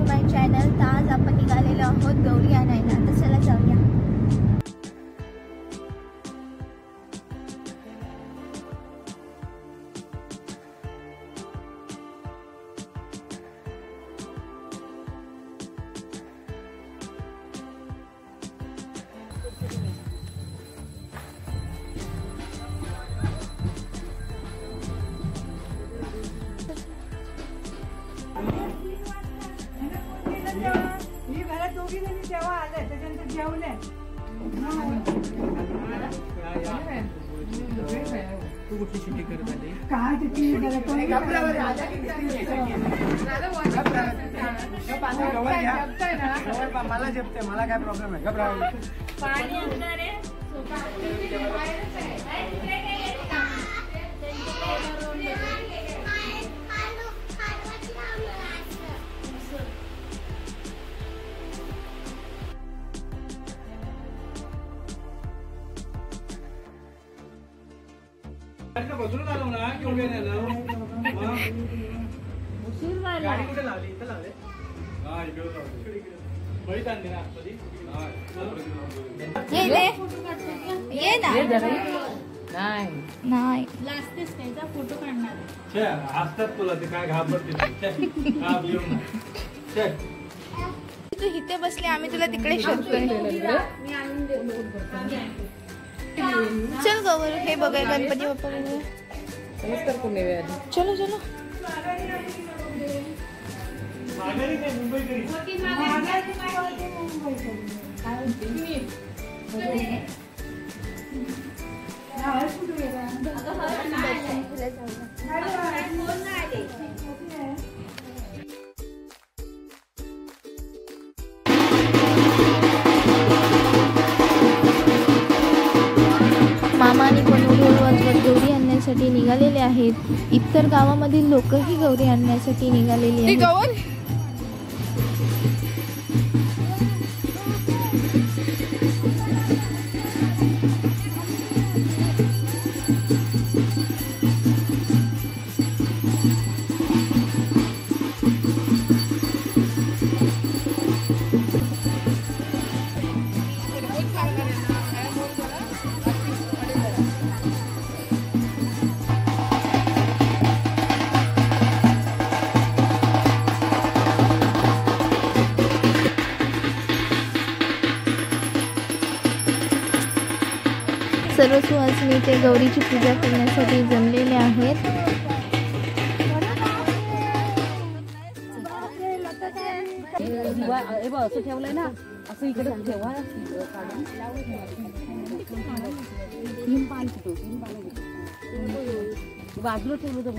माय channel. तर आज आपण निघालेलो आहोत गौरी आणायला. तर चला जाऊया. तू कुठली शिटी करत आली काय मला जपते मला काय प्रॉब्लेम आहे घबरा बसून आलो ना केवढे गाडी कुठे लावली इथं लावले हा इकडे लावले बळीत आणली ना ये ना नाही लास्टेच त्याचा फोटो काढणार असतात तुला ते काय घाबरते तू इथे बसले आम्ही तुला तिकडे शोधतोय. चल गौर हे बघाय गणपती बाप्पा बघूया. चलो चलो मामा आणि कोणी ढोल वाजवत गौरी आणण्यासाठी निघालेले आहेत. इतर गावामधील लोकही गौरी आणण्यासाठी निघालेली आहेत. सर्व सुवासिनी ते गौरीची पूजा करण्यासाठी जमलेले आहेत. असं ठेवलंय ना असं इकडे ठेवा तीन पान घेतो बाजूला ठेवलं तर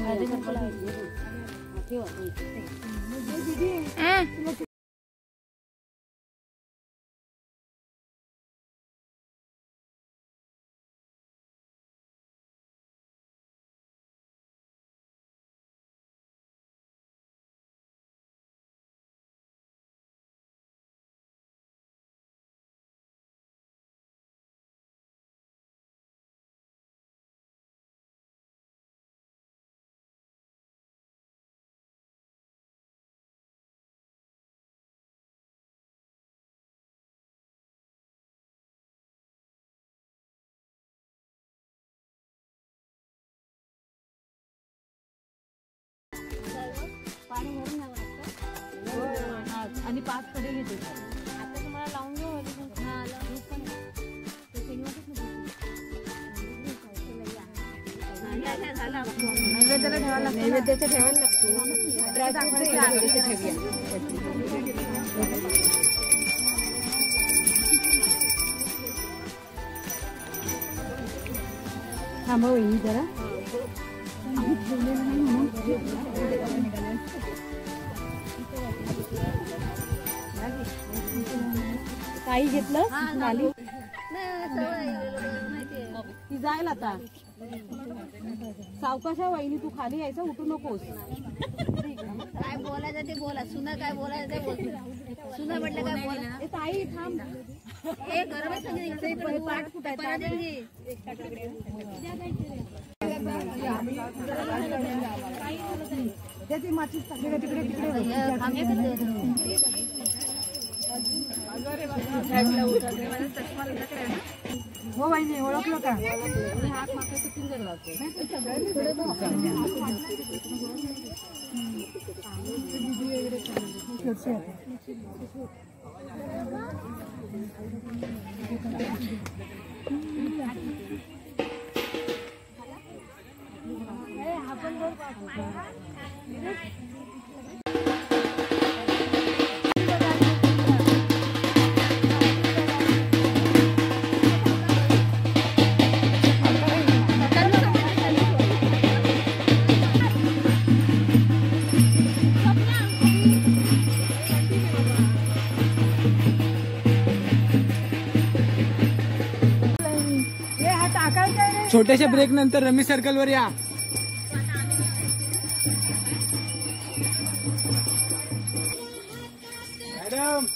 पाणी भरून घ्यावं लागतं आणि 5 कडे घेते. आता तुम्हाला लावून घेऊ नैवेद्याला ठेवायला लागतो. नैवेद्याच्या ठेवायला लागतो. थांबव ही जरा काही घेतलं ती जाईल आता. सावकाश वहिनी तू खाली यायचं उठू नकोस. काय बोलायचं ते बोला. सुना काय बोलायचं ते बोल. सुना म्हटलं काय बोला. ताई थांब हे गरम सांगितलं पाठ कुठायचं हो बहिणी ओळखलं का? छोट्याशा ब्रेक नंतर रमी सर्कल वर या. मॅडम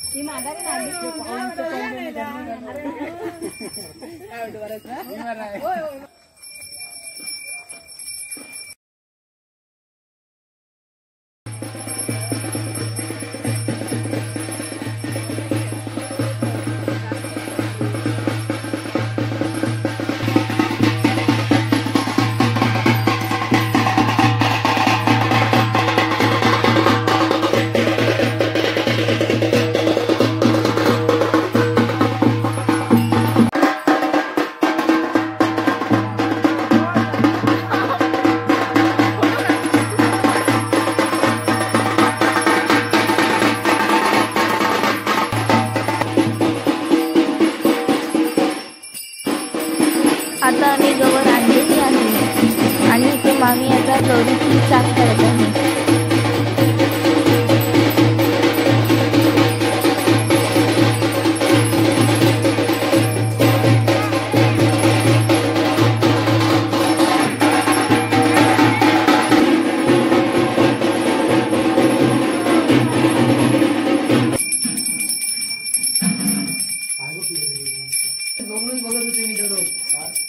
आता आम्ही गवर आणलेली आहे आणि इथे मामी आता गौरीची चाक करत आहे.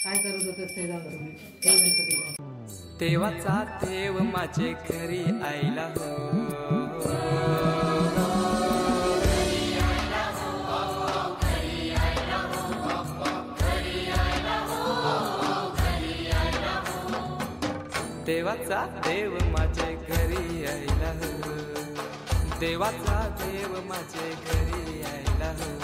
काय करत होतं ते देवाचा देव माझे घरी आईला हो. देवाचा देव माझे घरी आईला हो. देवाचा देव माझे घरी आईला हो.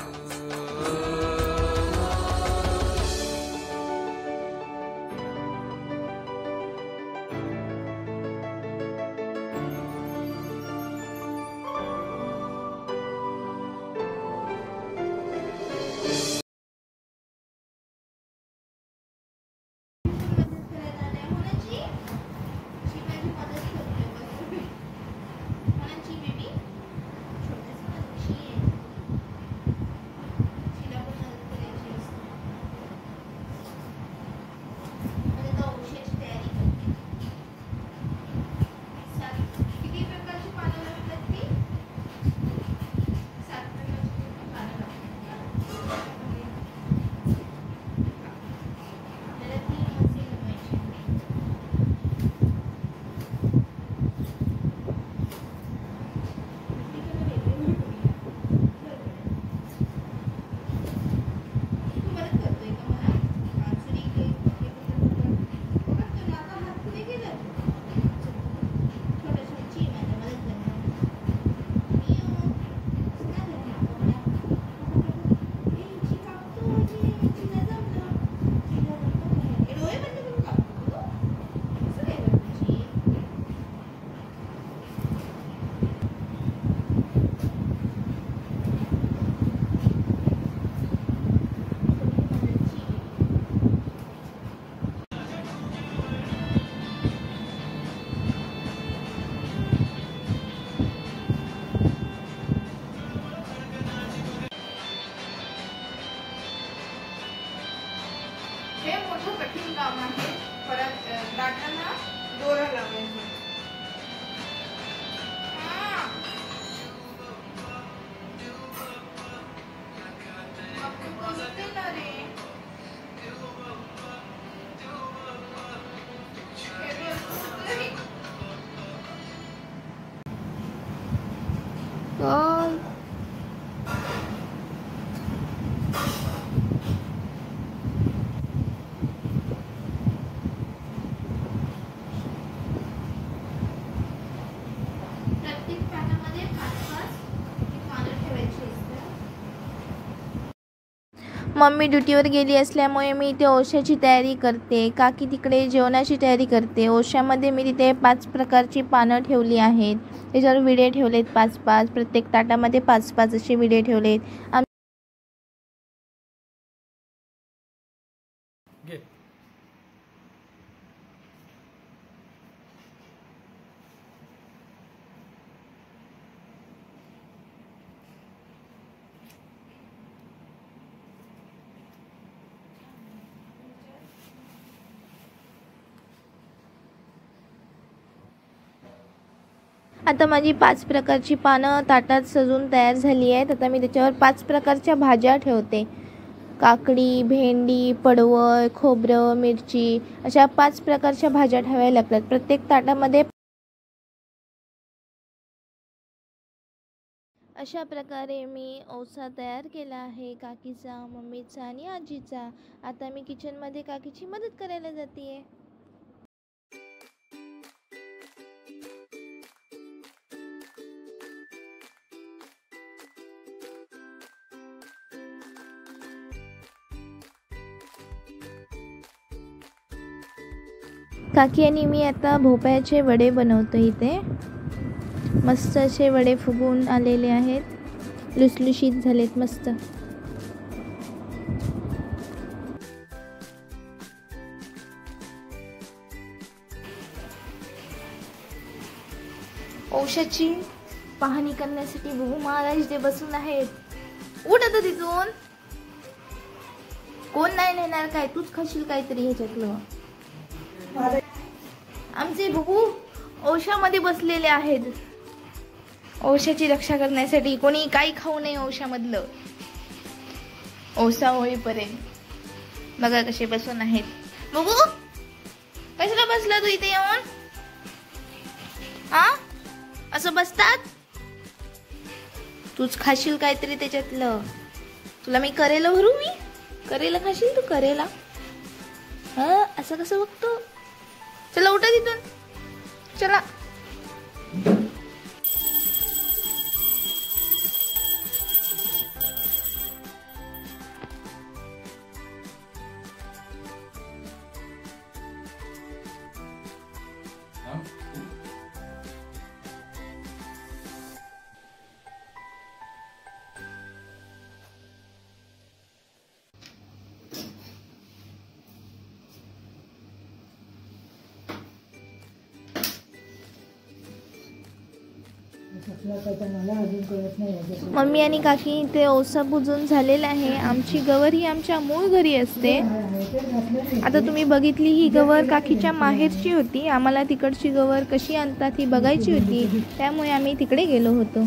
काय प्रत्येक पानामध्ये 5-5 पानं ठेवायची असतात. मम्मी ड्युटीवर गेली असल्यामुळे मी इथे ओशाची तयारी करते. काकी तिकडे जेवणाची तयारी करते. ओशामध्ये मी तिथे 5 प्रकारची पानं ठेवली आहेत. त्याच्यावर विडे ठेवलेत 5-5. प्रत्येक ताटामध्ये 5-5 असे विडे ठेवलेत. घे. आता माझी 5 प्रकारची पानं ताटात सजून तयार झाली आहेत. आता मी त्याच्यावर 5 प्रकारच्या भाज्या ठेवते. काकडी, भेंडी, पडवळ, खोबरं, मिरची अशा 5 प्रकारच्या भाज्या ठेवायला लागतात प्रत्येक ताटामध्ये. अशा प्रकारे मी ओसा तयार केला आहे काकीचा, मम्मीचा आणि आजीचा. आता मी किचनमध्ये काकीची मदत करायला जाते. काकी आणि मी आता भोपळ्याचे वडे बनवतो. इथे मस्त असे वडे फुगून आलेले आहेत, लुसलुशीत झालेत मस्त. औषधाची पाहणी करण्यासाठी बघू महाराज ते बसून आहेत. उठ आता तिथून. कोण नाही नेणार काय, तूच खाशील काहीतरी ह्याच्यातलं. आमचे बघू औषधामध्ये बसलेले आहेत. औषधाची रक्षा करण्यासाठी कोणी काही खाऊ नये औषधामधलं. औषध होईपर्यंत बघा कसे बसून आहेत. बघू कशाला बसला तू इथे येऊन? हा असं बसतात? तूच खाशील काहीतरी त्याच्यातलं. तुला मी करेला भरू. मी करेला खाशील तू करेला. हा असं कसं बघतो. चला उठा तिथून. चला. मम्मी आणि काकी ते ओसा बुजून झालेला आहे. आमची गवर ही आमच्या मूळ घरी असते. आता तुम्ही बघितली ही गवर काकीच्या माहेरची होती. आम्हाला तिकडची गवर कशी आणतात ही बघायची होती, त्यामुळे आम्ही तिकडे गेलो होतो.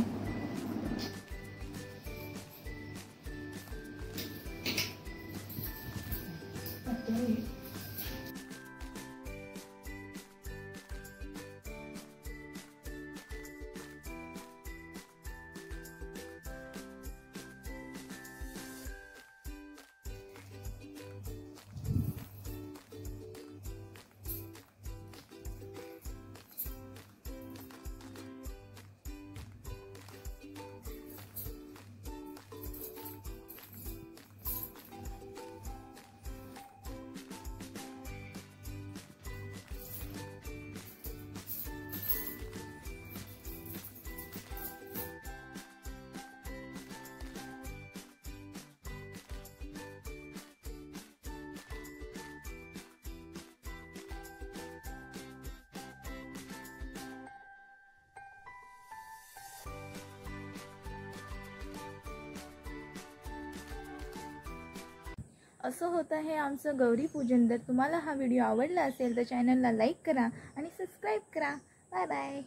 असं होतं आहे आमचं गौरी पूजन. जर तुम्हाला हा व्हिडिओ आवडला असेल तर चॅनलला लाईक करा आणि सबस्क्राईब करा. Bye bye.